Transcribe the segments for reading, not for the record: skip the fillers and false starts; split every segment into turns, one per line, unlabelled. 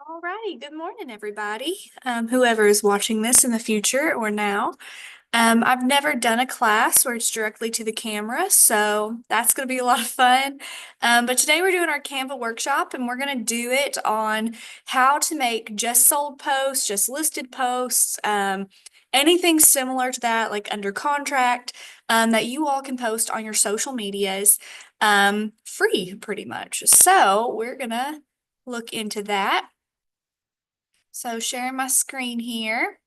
All righty. Good morning, everybody. Whoever is watching this in the future or now. I've never done a class where it's directly to the camera, so that's going to be a lot of fun. But today we're doing our Canva workshop, and we're going to do it on how to make just sold posts, just listed posts, anything similar to that, like under contract, that you all can post on your social medias, free pretty much. So we're going to look into that. So sharing my screen here.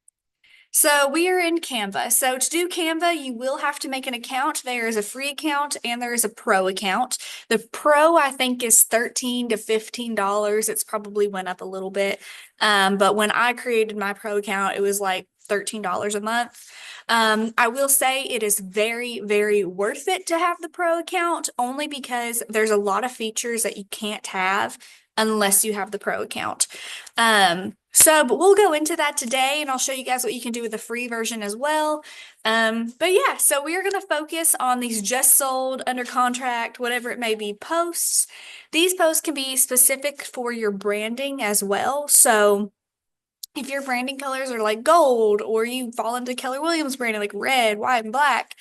So we are in Canva. So to do Canva, you will have to make an account. There is a free account and there is a pro account. The pro, I think, is $13 to $15. It's probably went up a little bit. But when I created my pro account, it was like $13 a month. I will say it is very, very worth it to have the pro account only because there's a lot of features that you can't have unless you have the pro account. But we'll go into that today and I'll show you guys what you can do with the free version as well. But yeah, so we are going to focus on these just sold, under contract, whatever it may be, posts. These posts can be specific for your branding as well. So if your branding colors are like gold or you fall into Keller Williams branding like red, white, and black,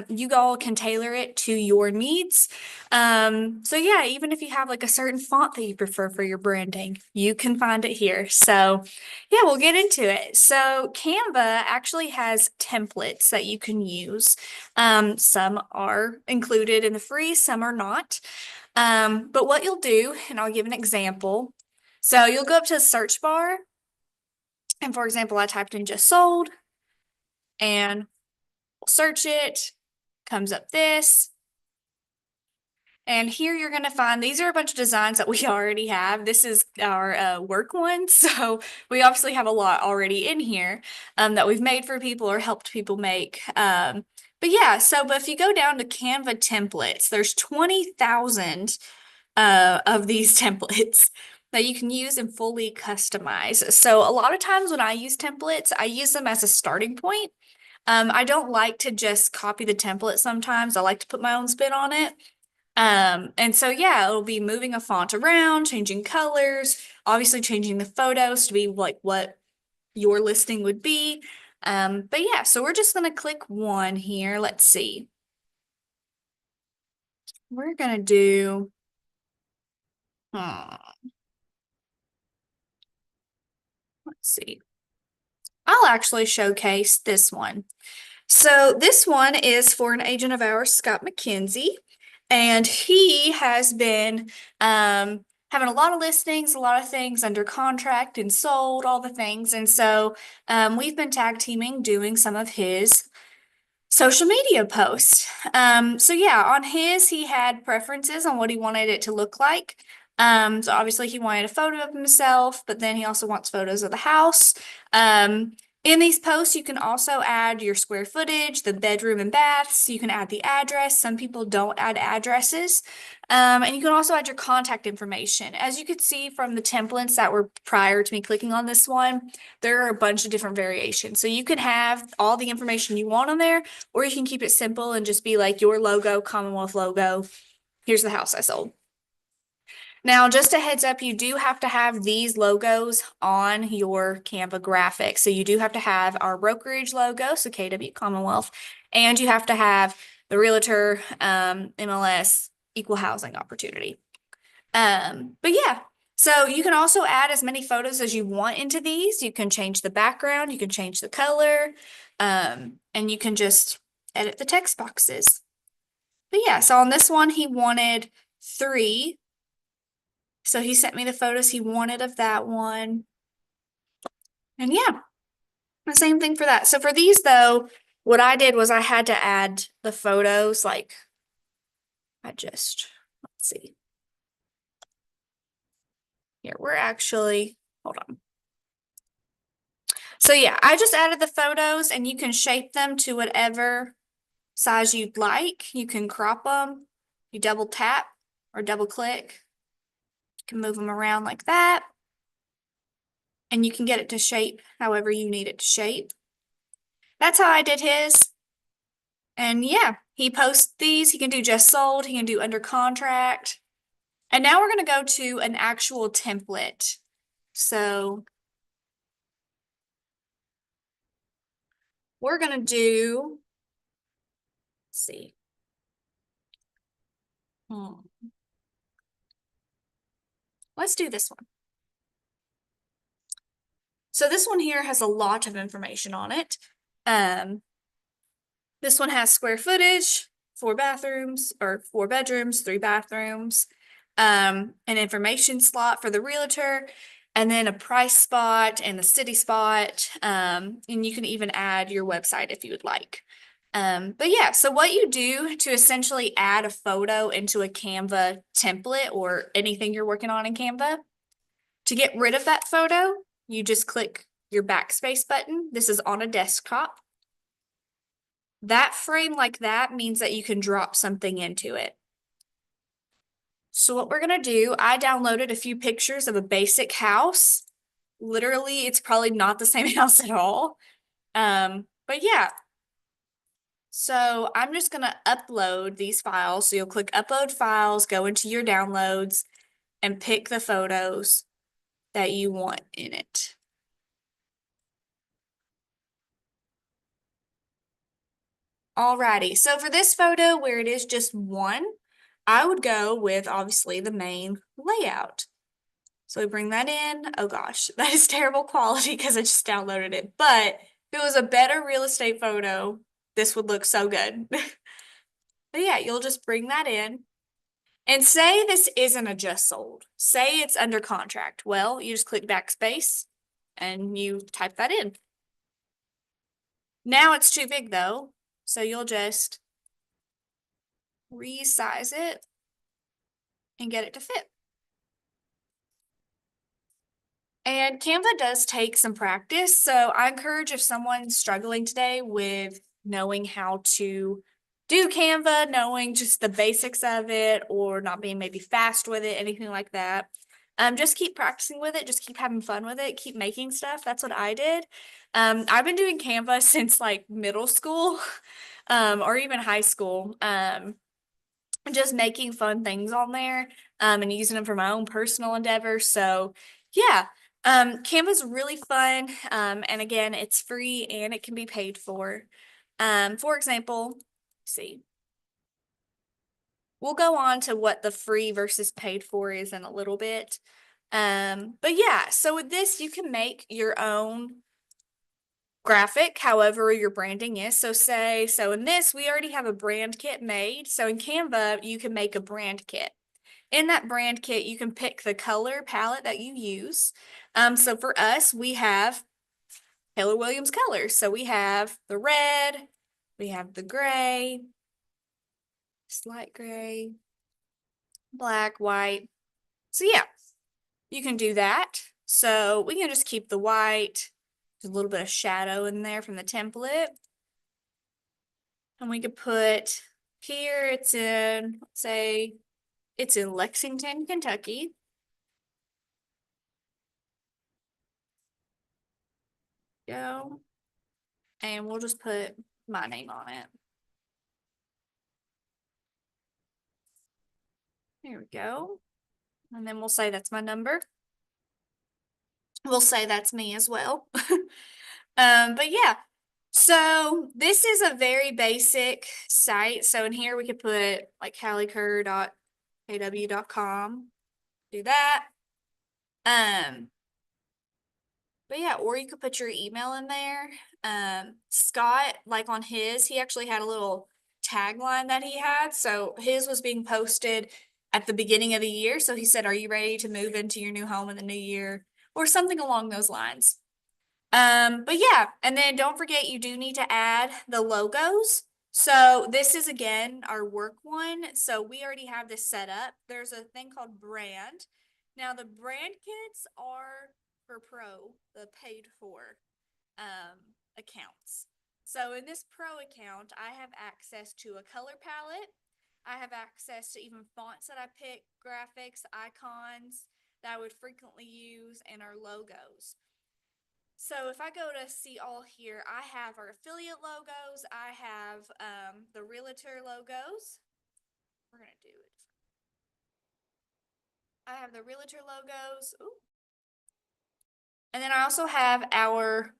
you all can tailor it to your needs. So yeah, even if you have like a certain font that you prefer for your branding, you can find it here. So yeah, we'll get into it. So Canva actually has templates that you can use. Some are included in the free, some are not. But what you'll do, and I'll give an example. So you'll go up to the search bar. And for example, I typed in just sold and we'll search it, comes up this. And here you're going to find, these are a bunch of designs that we already have. This is our work one. So we obviously have a lot already in here that we've made for people or helped people make. But if you go down to Canva templates, there's 20,000 of these templates that you can use and fully customize. So a lot of times when I use templates, I use them as a starting point. I don't like to just copy the template sometimes. I like to put my own spin on it. It'll be moving a font around, changing colors, obviously changing the photos to be like what your listing would be. So we're just going to click one here. Let's see. We're going to do, let's see. I'll actually showcase this one. So this one is for an agent of ours, Scott McKenzie, and he has been having a lot of listings, a lot of things under contract and sold, all the things. And so we've been tag teaming doing some of his social media posts. On his, he had preferences on what he wanted it to look like. So obviously he wanted a photo of himself, but then he also wants photos of the house. In these posts, you can also add your square footage, the bedroom and baths. You can add the address. Some people don't add addresses. And you can also add your contact information. As you could see from the templates that were prior to me clicking on this one, there are a bunch of different variations. So you can have all the information you want on there, or you can keep it simple and just be like your logo, Commonwealth logo. Here's the house I sold. Now, just a heads up, you do have to have these logos on your Canva graphics. So you do have to have our brokerage logo, so KW Commonwealth, and you have to have the realtor, MLS, equal housing opportunity. So you can also add as many photos as you want into these. You can change the background, you can change the color, and you can just edit the text boxes. So on this one, he wanted 3. So he sent me the photos he wanted of that one. And the same thing for that. So for these though, what I did was I had to add the photos, let's see. Here, hold on. So I just added the photos and you can shape them to whatever size you'd like. You can crop them, you double tap or double click. You can move them around like that. And you can get it to shape however you need it to shape. That's how I did his. And he posts these. He can do just sold. He can do under contract. And now we're going to go to an actual template. So we're gonna do, let's see. Hmm. Let's do this one. So this one here has a lot of information on it. Um, this one has square footage, 4 bathrooms or 4 bedrooms, 3 bathrooms, an information slot for the realtor, and then a price spot and a city spot. And you can even add your website if you would like. But yeah, so what you do to essentially add a photo into a Canva template or anything you're working on in Canva, to get rid of that photo, you just click your backspace button. This is on a desktop. That frame like that means that you can drop something into it. So what we're gonna do, I downloaded a few pictures of a basic house. Literally, it's probably not the same house at all. But yeah, so I'm just gonna upload these files. So you'll click upload files, go into your downloads, and pick the photos that you want in it. Alrighty, so for this photo where it is just one, I would go with obviously the main layout. So we bring that in. Oh gosh, that is terrible quality because I just downloaded it. But if it was a better real estate photo, this would look so good. But yeah, you'll just bring that in. And say this isn't a just sold. Say it's under contract. Well, you just click backspace and you type that in. Now it's too big though, so you'll just resize it and get it to fit. And Canva does take some practice. So I encourage if someone's struggling today with knowing how to do Canva, knowing just the basics of it, or not being maybe fast with it, anything like that. Just keep practicing with it, just keep having fun with it, keep making stuff. That's what I did. I've been doing Canva since like middle school, or even high school. Just making fun things on there, and using them for my own personal endeavors. So yeah, Canva's really fun. And again, it's free and it can be paid for. For example, see, we'll go on to what the free versus paid for is in a little bit. But yeah, so with this, you can make your own graphic, however your branding is. So in this, we already have a brand kit made. So in Canva, you can make a brand kit. In that brand kit, you can pick the color palette that you use. So for us, we have Keller Williams colors. So we have the red, we have the gray, slight gray, black, white. So yeah, you can do that. So we can just keep the white, there's a little bit of shadow in there from the template. And we could put here, it's in, let's say, it's in Lexington, Kentucky. Go. And we'll just put my name on it. There we go. And then we'll say that's my number. We'll say that's me as well. But yeah, so this is a very basic site. So in here we could put like halliekerr.kw.com. Do that. Um, but yeah, or you could put your email in there. Scott, like on his, he actually had a little tagline that he had. So his was being posted at the beginning of the year. So he said, "Are you ready to move into your new home in the new year?" Or something along those lines. But yeah, and then don't forget you do need to add the logos. So this is again our work one. So we already have this set up. There's a thing called brand. Now the brand kits are for pro, the paid for accounts. So in this pro account, I have access to a color palette. I have access to even fonts that I pick, graphics, icons that I would frequently use, and our logos. So if I go to see all here, I have our affiliate logos. I have the realtor logos. We're going to do it. I have the realtor logos. Ooh. And then I also have our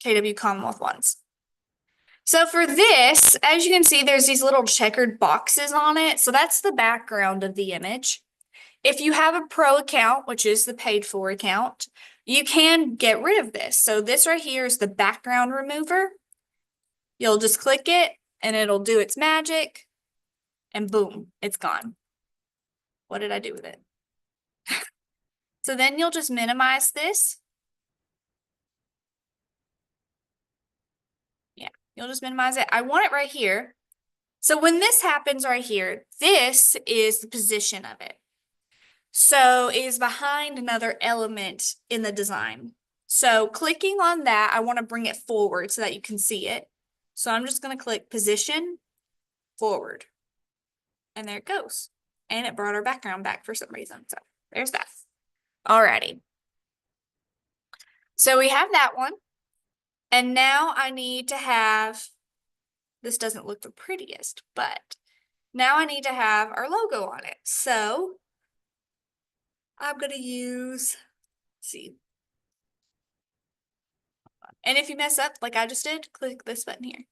KW Commonwealth ones. So for this, as you can see, there's these little checkered boxes on it. So that's the background of the image. If you have a pro account, which is the paid for account, you can get rid of this. So this right here is the background remover. You'll just click it and it'll do its magic and boom, it's gone. What did I do with it? So then you'll just minimize this. Yeah, you'll just minimize it. I want it right here. So when this happens right here, this is the position of it. So it is behind another element in the design. So clicking on that, I want to bring it forward so that you can see it. So I'm just going to click position forward. And there it goes. And it brought our background back for some reason. So there's that. Alrighty. So we have that one. And now I need to have, this doesn't look the prettiest, but now I need to have our logo on it. So I'm going to use, let's see. And if you mess up like I just did, click this button here.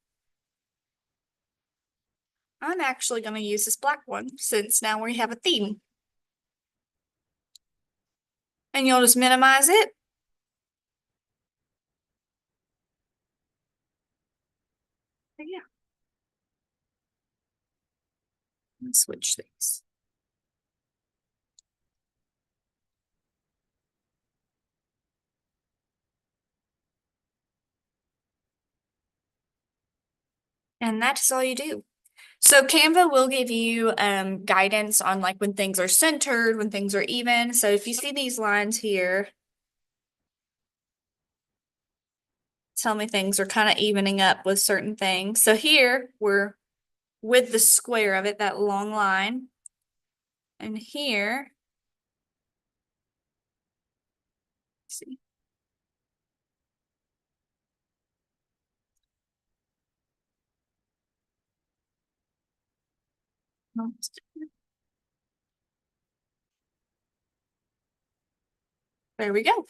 I'm actually going to use this black one since now we have a theme. And you'll just minimize it. Yeah. Let's switch these. And that's all you do. So Canva will give you guidance on like when things are centered, when things are even. So if you see these lines here, tell me things are kind of evening up with certain things. So here we're with the square of it, that long line. And here, let's see. There we go.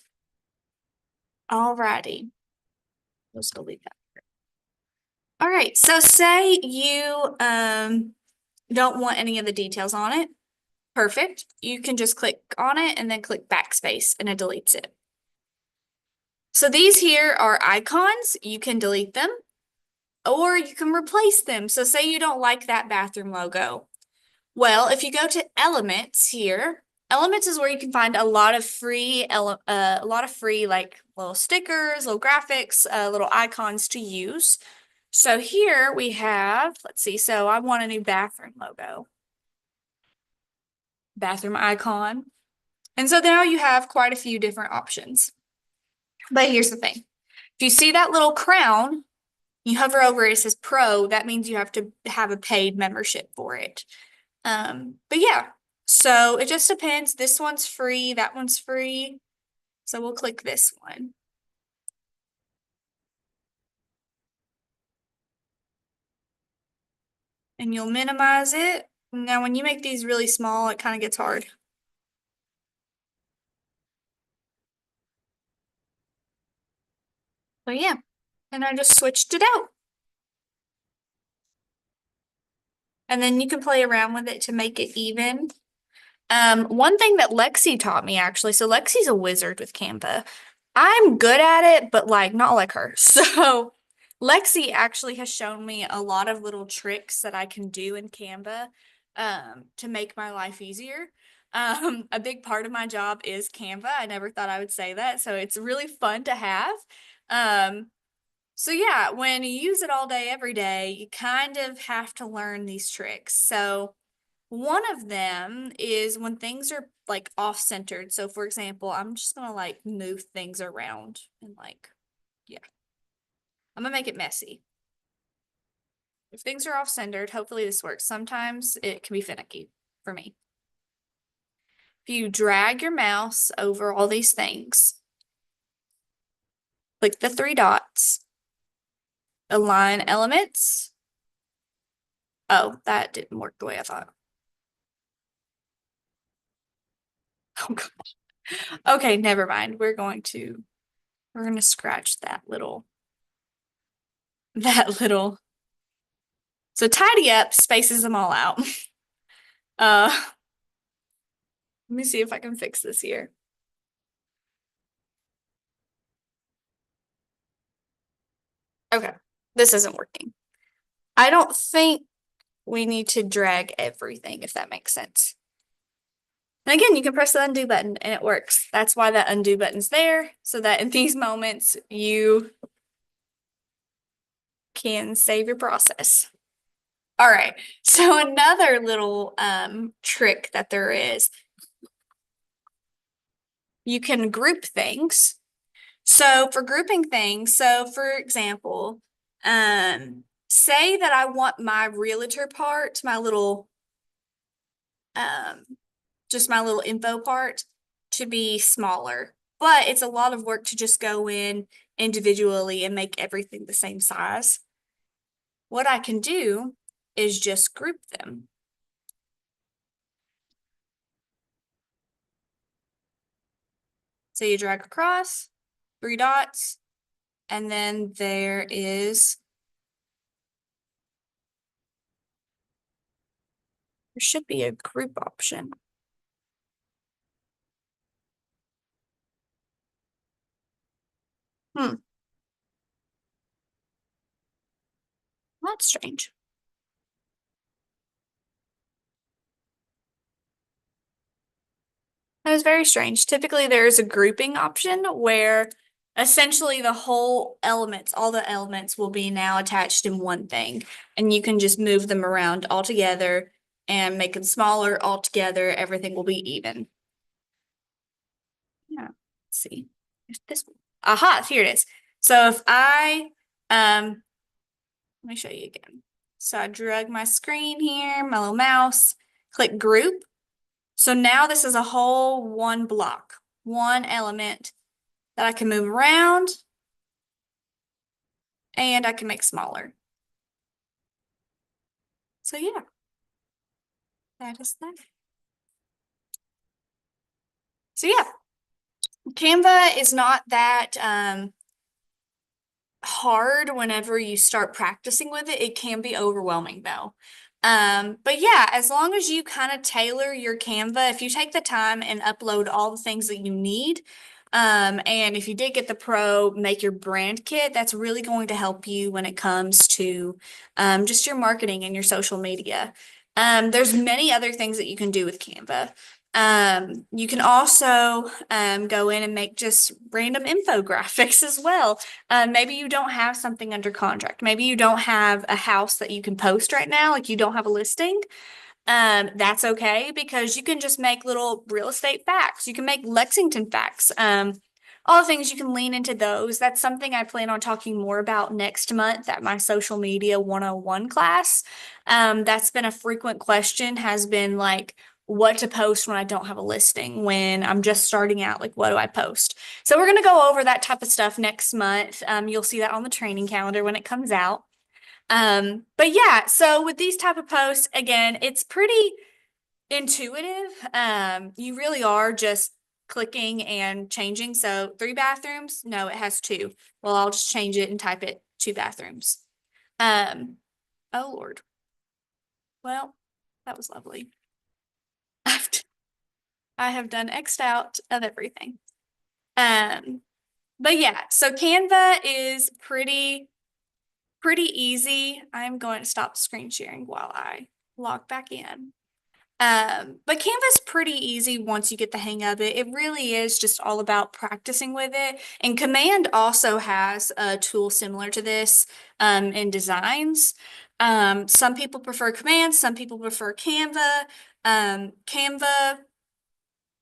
Alrighty. Let's delete that. All right, so say you don't want any of the details on it. Perfect. You can just click on it and then click backspace and it deletes it. So these here are icons. You can delete them or you can replace them. So say you don't like that bathroom logo. Well, if you go to elements here, elements is where you can find a lot of free like little stickers, little graphics, little icons to use. So here we have, let's see, so I want a new bathroom logo, bathroom icon. And so now you have quite a few different options. But here's the thing. If you see that little crown, you hover over it, it says pro, that means you have to have a paid membership for it. But yeah, so it just depends. This one's free, that one's free. So we'll click this one. And you'll minimize it. Now, when you make these really small, it kind of gets hard. But yeah, and I just switched it out. And then you can play around with it to make it even. One thing that Lexi taught me actually, so Lexi's a wizard with Canva. I'm good at it, but like not like her. So Lexi actually has shown me a lot of little tricks that I can do in Canva to make my life easier. A big part of my job is Canva. I never thought I would say that, so it's really fun to have. So yeah, when you use it all day, every day, you kind of have to learn these tricks. So one of them is when things are like off-centered. So for example, I'm just gonna like move things around and like, yeah, I'm gonna make it messy. If things are off-centered, hopefully this works. Sometimes it can be finicky for me. If you drag your mouse over all these things, click the three dots, align elements. Oh, that didn't work the way I thought. Oh gosh. Okay, never mind. We're going to We're gonna scratch that little. So tidy up spaces them all out. Let me see if I can fix this here. Okay, this isn't working. I don't think we need to drag everything, if that makes sense. And again, you can press the undo button and it works. That's why that undo button's there, so that in these moments you can save your process. All right, so another little trick that there is, you can group things. So for grouping things, so for example, say that I want my realtor part, my little um, just my little info part to be smaller. But it's a lot of work to just go in individually and make everything the same size. What I can do is just group them. So you drag across, three dots, and then there should be a group option. Hmm, that's strange. That is very strange. Typically, there is a grouping option where essentially the whole elements, all the elements will be now attached in one thing, and you can just move them around all together and make them smaller all together. Everything will be even. Yeah. Let's see. If this, aha, here it is. So if let me show you again. So I drag my screen here, my little mouse, click group. So now this is a whole one block, one element that I can move around and I can make smaller. So yeah, that is that. So yeah, Canva is not that hard whenever you start practicing with it. It can be overwhelming though. But yeah, as long as you kind of tailor your Canva, if you take the time and upload all the things that you need, and if you did get the Pro, make your brand kit, that's really going to help you when it comes to just your marketing and your social media. There's many other things that you can do with Canva. You can also go in and make just random infographics as well. Maybe you don't have something under contract. Maybe you don't have a house that you can post right now, like you don't have a listing. That's okay because you can just make little real estate facts. You can make Lexington facts. All the things you can lean into those. That's something I plan on talking more about next month at my social media 101 class. That's been a frequent question, has been like, what to post when I don't have a listing, when I'm just starting out, like what do I post? So we're going to go over that type of stuff next month. You'll see that on the training calendar when it comes out. But yeah, so with these type of posts, again, it's pretty intuitive. You really are just clicking and changing. So 3 bathrooms? No, it has two. Well, I'll just change it and type it 2 bathrooms. Um, oh Lord. Well, that was lovely. I have done X'd out of everything. Um, but yeah, so Canva is pretty easy. I'm going to stop screen sharing while I log back in. But Canva's pretty easy once you get the hang of it. It really is just all about practicing with it. And Command also has a tool similar to this in designs. Some people prefer Command, some people prefer Canva. Canva,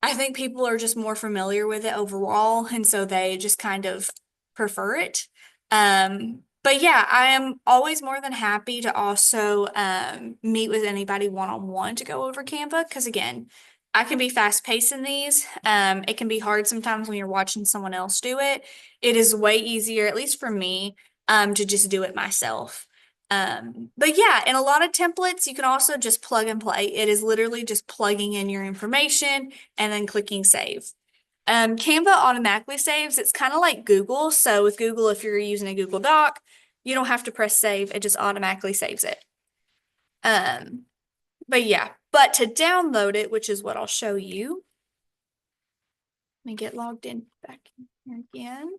I think people are just more familiar with it overall, and so they just kind of prefer it. But yeah, I am always more than happy to also meet with anybody one-on-one to go over Canva, because again, I can be fast-paced in these. It can be hard sometimes when you're watching someone else do it. It is way easier, at least for me, to just do it myself. But yeah, in a lot of templates, you can also just plug and play. It is literally just plugging in your information and then clicking save. Canva automatically saves. It's kind of like Google. So with Google, if you're using a Google Doc, you don't have to press save. It just automatically saves it. Um, but yeah, but to download it, which is what I'll show you. Let me get logged in back in here again.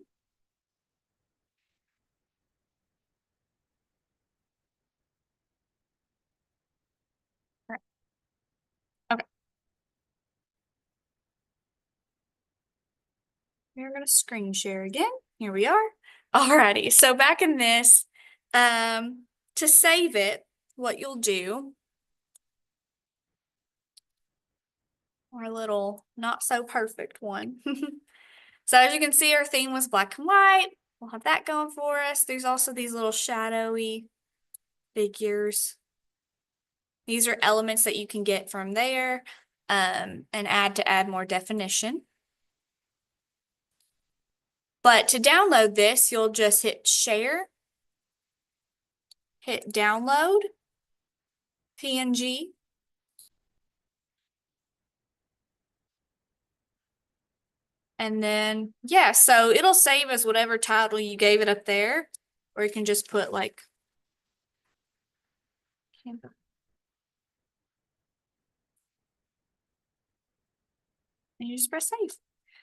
All right. Okay. We're going to screen share again. Here we are. Alrighty. So back in this, to save it, what you'll do, our little not so perfect one. So as you can see, our theme was black and white. We'll have that going for us. There's also these little shadowy figures. These are elements that you can get from there, and add to add more definition. But to download this, you'll just hit share, hit download, PNG. And then, yeah, so it'll save as whatever title you gave it up there, or you can just put like Canva. And you just press save.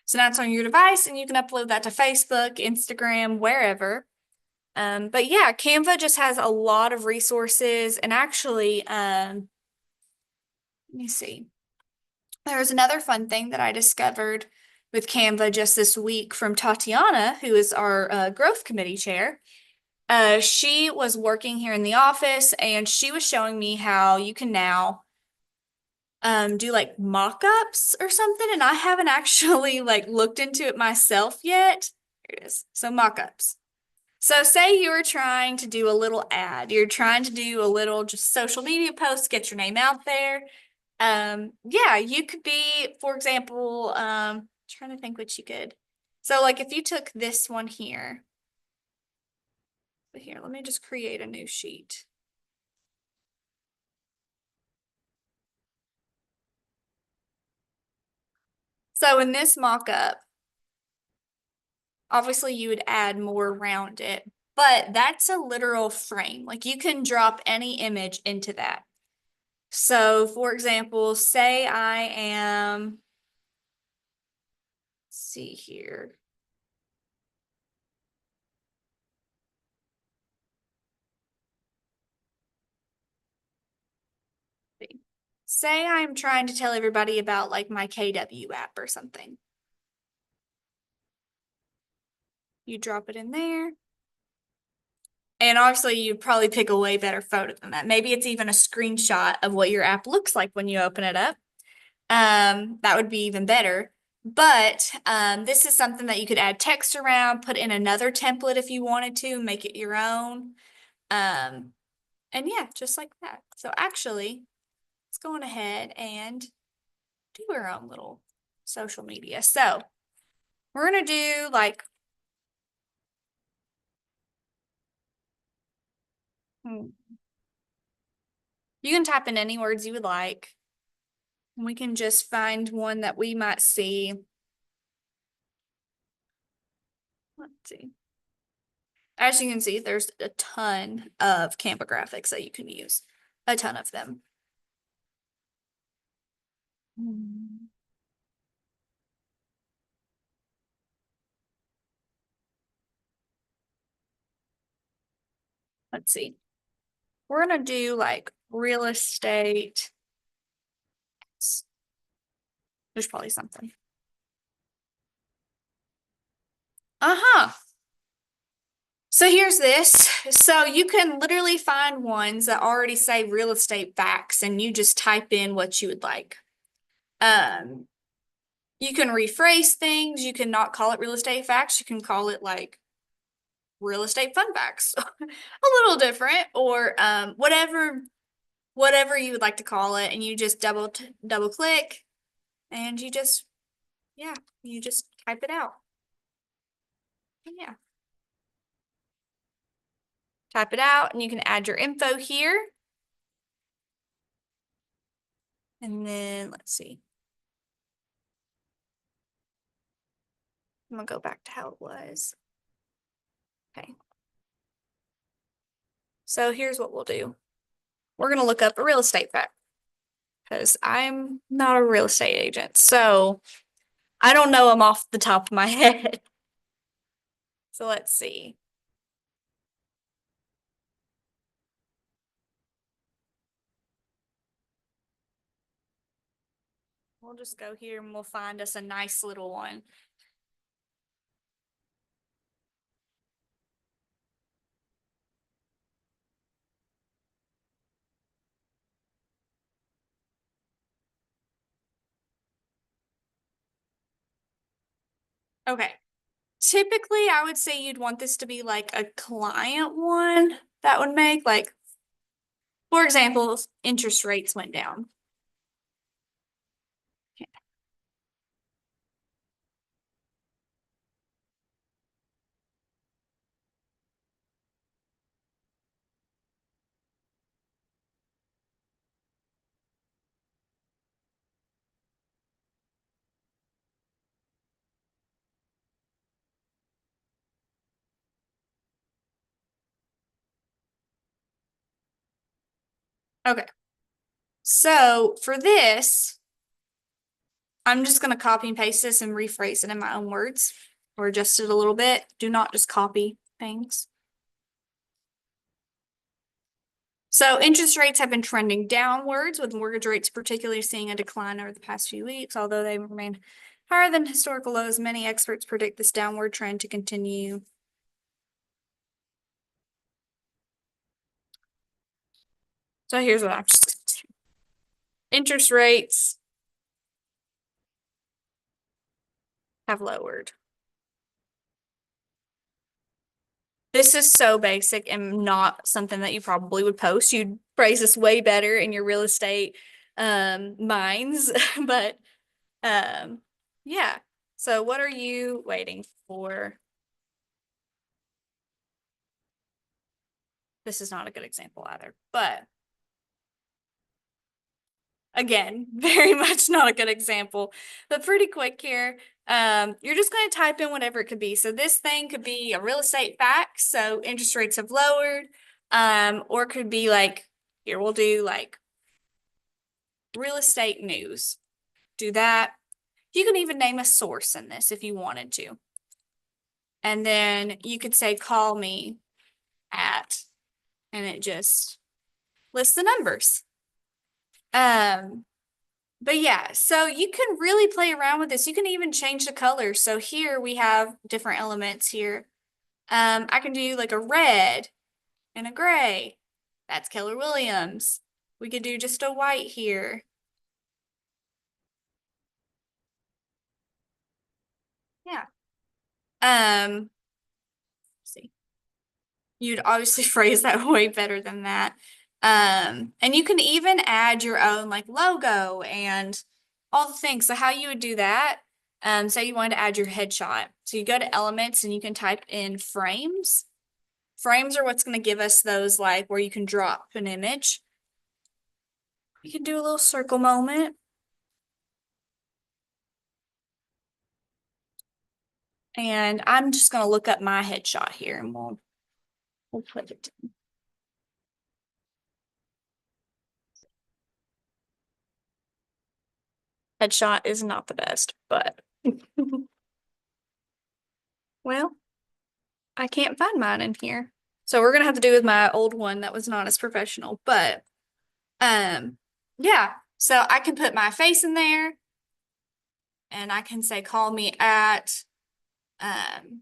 So now it's on your device and you can upload that to Facebook, Instagram, wherever. But yeah, Canva just has a lot of resources, and actually, let me see. There's another fun thing that I discovered with Canva just this week from Tatiana, who is our growth committee chair. She was working here in the office and she was showing me how you can now do like mock-ups or something, and I haven't actually like looked into it myself yet. Here it is. So mock-ups. So say you were trying to do a little ad, you're trying to do a little just social media post, get your name out there. Yeah, you could be, for example, trying to think what you could. So like if you took this one here, but here, let me just create a new sheet. So in this mock-up, obviously you would add more around it, but that's a literal frame. Like you can drop any image into that. So for example, say I am, let's see here. Say I'm trying to tell everybody about like my KW app or something. You drop it in there. And obviously you'd probably pick a way better photo than that. Maybe it's even a screenshot of what your app looks like when you open it up. That would be even better. But this is something that you could add text around, put in another template if you wanted to, make it your own. And yeah, just like that. So actually, let's go on ahead and do our own little social media. So we're gonna do like, you can type in any words you would like. We can just find one that we might see. Let's see. As you can see, there's a ton of Canva graphics that you can use. A ton of them. Let's see. We're gonna do like real estate. There's probably something. Uh-huh. So here's this. So you can literally find ones that already say real estate facts and you just type in what you would like. You can rephrase things. You can not call it real estate facts. You can call it like real estate fun facts. A little different, or whatever you would like to call it, and you just double click and you just, yeah, you just type it out. Yeah. Type it out and you can add your info here. And then let's see. I'm gonna go back to how it was. Okay. So here's what we'll do. We're gonna look up a real estate fact because I'm not a real estate agent. So I don't know them off the top of my head. So let's see. We'll just go here and we'll find us a nice little one. Okay. Typically, I would say you'd want this to be like a client one that would make like, for example, interest rates went down. Okay. So for this, I'm just going to copy and paste this and rephrase it in my own words or adjust it a little bit. Do not just copy things. So interest rates have been trending downwards, with mortgage rates particularly seeing a decline over the past few weeks. Although they remain higher than historical lows, many experts predict this downward trend to continue. So here's what I'm just interest rates have lowered. This is so basic and not something that you probably would post. You'd phrase this way better in your real estate minds, but yeah. So what are you waiting for? This is not a good example either, but again, very much not a good example, but pretty quick here. You're just going to type in whatever it could be. So this thing could be a real estate fact. So interest rates have lowered, or it could be like, here we'll do like real estate news. Do that. You can even name a source in this if you wanted to. And then you could say, call me at, and it just lists the numbers. But yeah, so you can really play around with this. You can even change the color. So here we have different elements here. I can do like a red and a gray. That's Keller Williams. We could do just a white here. Yeah. Let's see. You'd obviously phrase that way better than that. And you can even add your own like logo and all the things. So how you would do that, say you wanted to add your headshot. So you go to elements and you can type in frames. Frames are what's going to give us those like where you can drop an image. You can do a little circle moment. And I'm just going to look up my headshot here and we'll put it in. Headshot is not the best, but well, I can't find mine in here. So we're gonna have to do with my old one that was not as professional, but yeah. So I can put my face in there and I can say call me at and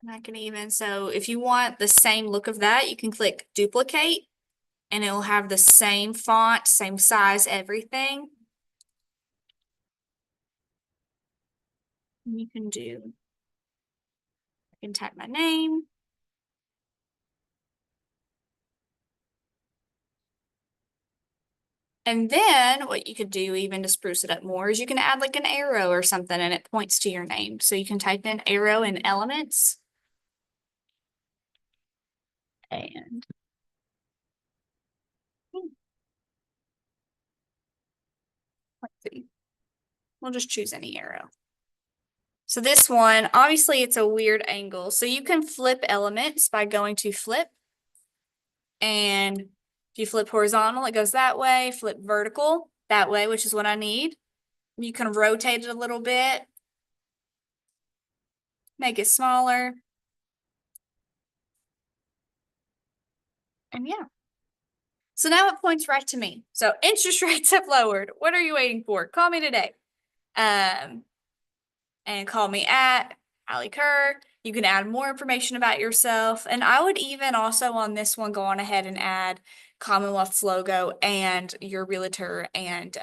I can even so if you want the same look of that, you can click duplicate and it'll have the same font, same size, everything. And you can do I can type my name. And then what you could do even to spruce it up more is you can add like an arrow or something and it points to your name. So you can type in arrow in elements. And let's see. We'll just choose any arrow. So this one, obviously it's a weird angle. So you can flip elements by going to flip, and if you flip horizontal, it goes that way, flip vertical that way, which is what I need. You can rotate it a little bit, make it smaller, and yeah. So now it points right to me. So interest rates have lowered. What are you waiting for? Call me today. Um, and call me at Allie Kerr. You can add more information about yourself. And I would even also on this one go on ahead and add Commonwealth's logo and your realtor and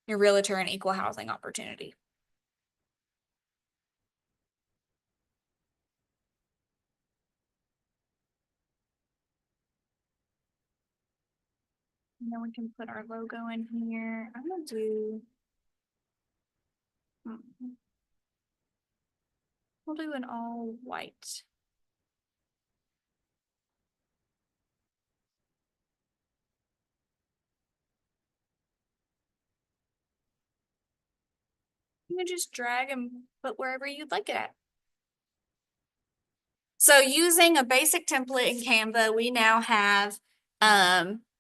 equal housing opportunity. And then we can put our logo in here. I'm gonna do, hmm, we'll do an all white. You can just drag and put wherever you'd like it at. So using a basic template in Canva, we now have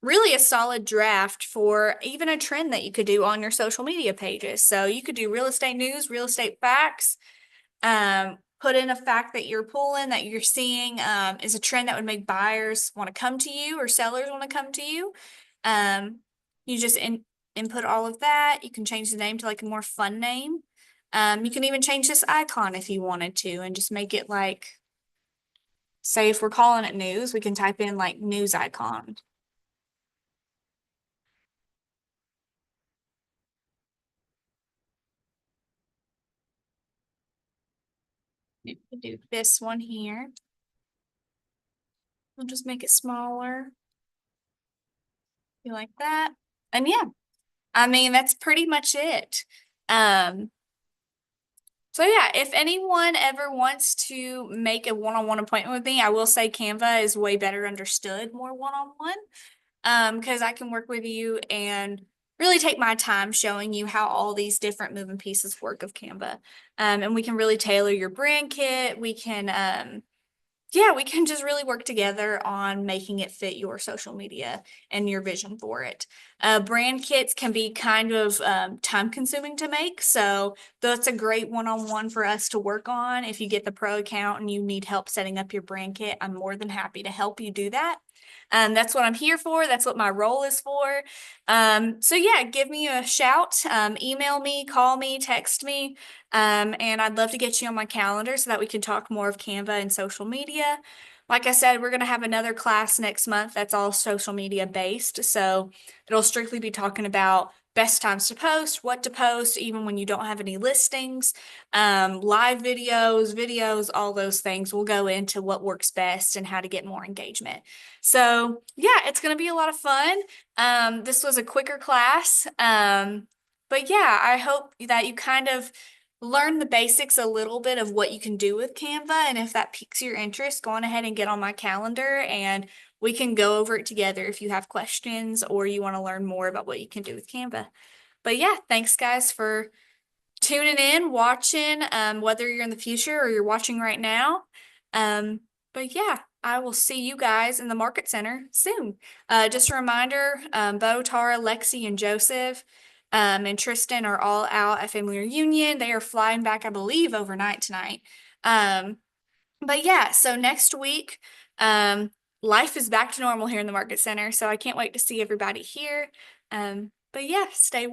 really a solid draft for even a trend that you could do on your social media pages. So you could do real estate news, real estate facts, put in a fact that you're pulling, that you're seeing is a trend that would make buyers want to come to you or sellers want to come to you. Um, you just input all of that. You can change the name to like a more fun name. You can even change this icon if you wanted to and just make it like, say if we're calling it news, we can type in like news icon. You can do this one here. We'll just make it smaller. You like that? And yeah, I mean, that's pretty much it. Um, so yeah, if anyone ever wants to make a one-on-one appointment with me, I will say Canva is way better understood, more one-on-one. Because I can work with you and really take my time showing you how all these different moving pieces work of Canva. And we can really tailor your brand kit. Yeah, we can just really work together on making it fit your social media and your vision for it. Brand kits can be kind of time consuming to make, so that's a great one-on-one for us to work on. If you get the pro account and you need help setting up your brand kit, I'm more than happy to help you do that. That's what I'm here for. That's what my role is for. So yeah, give me a shout, email me, call me, text me. And I'd love to get you on my calendar so that we can talk more of Canva and social media. Like I said, we're going to have another class next month that's all social media based. So it'll strictly be talking about best times to post, what to post, even when you don't have any listings, live videos, all those things. We'll go into what works best and how to get more engagement. So yeah, it's going to be a lot of fun. This was a quicker class. But yeah, I hope that you kind of learn the basics a little bit of what you can do with Canva. And if that piques your interest, go on ahead and get on my calendar and we can go over it together if you have questions or you want to learn more about what you can do with Canva. But yeah, thanks guys for tuning in, watching, whether you're in the future or you're watching right now. Um, but yeah, I will see you guys in the Market Center soon. Just a reminder, Bo, Tara, Lexi, and Joseph, and Tristan are all out at family reunion. They are flying back, I believe, overnight tonight. Um, but yeah, so next week, life is back to normal here in the Market Center. So I can't wait to see everybody here. But yeah, stay